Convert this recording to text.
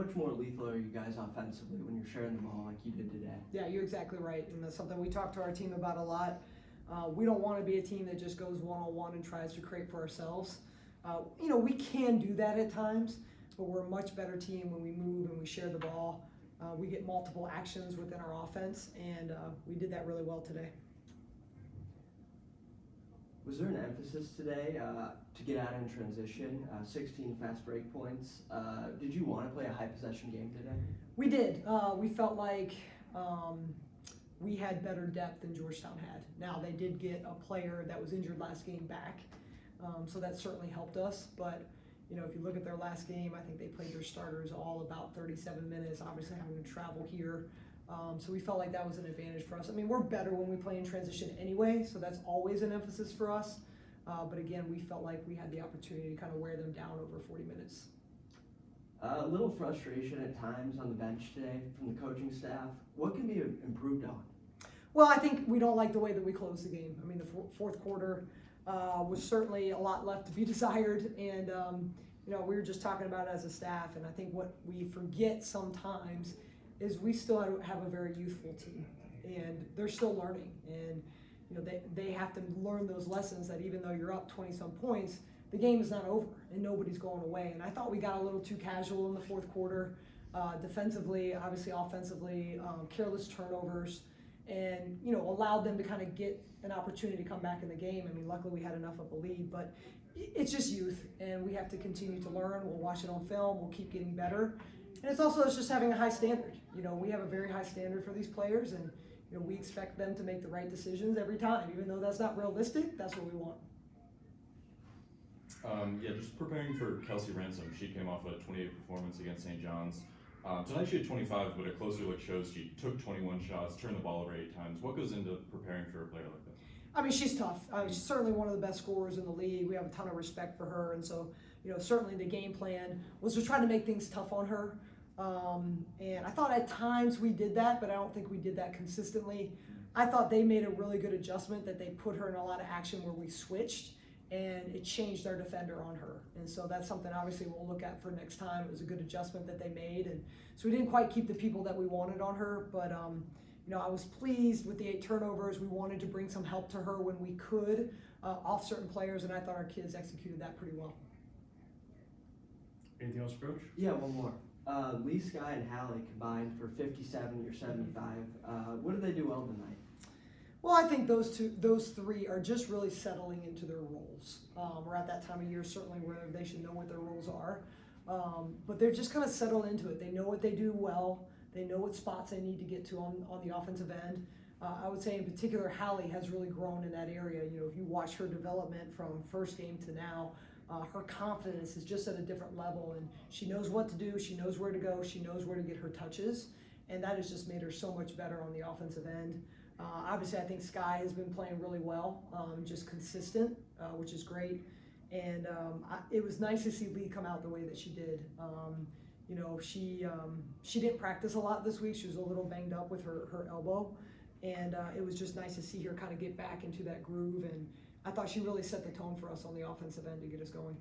much more lethal are you guys offensively when you're sharing the ball like you did today? Yeah, you're exactly right, and that's something we talk to our team about a lot. We don't want to be a team that just goes one-on-one and tries to create for ourselves. We can do that at times, but we're a much better team when we move and we share the ball. We get multiple actions within our offense, and we did that really well today. Was there an emphasis today to get out in transition? 16 fast break points. Did you want to play a high possession game today? We did. We felt like we had better depth than Georgetown had. Now, they did get a player that was injured last game back, so that certainly helped us. But, if you look at their last game, I think they played their starters all about 37 minutes, obviously having to travel here. So we felt like that was an advantage for us. I mean, we're better when we play in transition anyway, so that's always an emphasis for us. But again, we felt like we had the opportunity to kind of wear them down over 40 minutes. A little frustration at times on the bench today from the coaching staff. What can be improved on? Well, I think we don't like the way that we closed the game. I mean, the fourth quarter was certainly a lot left to be desired, and we were just talking about it as a staff, and I think what we forget sometimes is we still have a very youthful team, and they're still learning, and they have to learn those lessons that even though you're up 20-some points, the game is not over and nobody's going away. And I thought we got a little too casual in the fourth quarter, defensively, obviously offensively, careless turnovers, and allowed them to kind of get an opportunity to come back in the game. I mean, luckily we had enough of a lead, but it's just youth, and we have to continue to learn. We'll watch it on film. We'll keep getting better. And it's just having a high standard. We have a very high standard for these players, and we expect them to make the right decisions every time. Even though that's not realistic, that's what we want. Just preparing for Kelsey Ransom. She came off a 28 performance against St. John's. Tonight she had 25, but a closer look shows she took 21 shots, turned the ball over 8 times. What goes into preparing for a player like that? I mean, she's tough. She's certainly one of the best scorers in the league. We have a ton of respect for her, and so certainly the game plan was to try to make things tough on her. And I thought at times we did that, but I don't think we did that consistently. I thought they made a really good adjustment that they put her in a lot of action where we switched, and it changed our defender on her. And so that's something obviously we'll look at for next time. It was a good adjustment that they made, and so we didn't quite keep the people that we wanted on her, but I was pleased with the 8 turnovers. We wanted to bring some help to her when we could off certain players, and I thought our kids executed that pretty well. Anything else, Coach? Yeah, one more. Lee, Sky, and Hallie combined for 57, you're 75. What did they do well tonight? Well, I think those 3 are just really settling into their roles. We're at that time of year certainly where they should know what their roles are, but they're just kind of settled into it. They know what they do well. They know what spots they need to get to on the offensive end. I would say in particular, Hallie has really grown in that area. If you watch her development from first game to now, her confidence is just at a different level, and she knows what to do, she knows where to go, she knows where to get her touches, and that has just made her so much better on the offensive end. Obviously, I think Sky has been playing really well, just consistent, which is great, and it was nice to see Lee come out the way that she did. She didn't practice a lot this week. She was a little banged up with her elbow, and it was just nice to see her kind of get back into that groove, and I thought she really set the tone for us on the offensive end to get us going.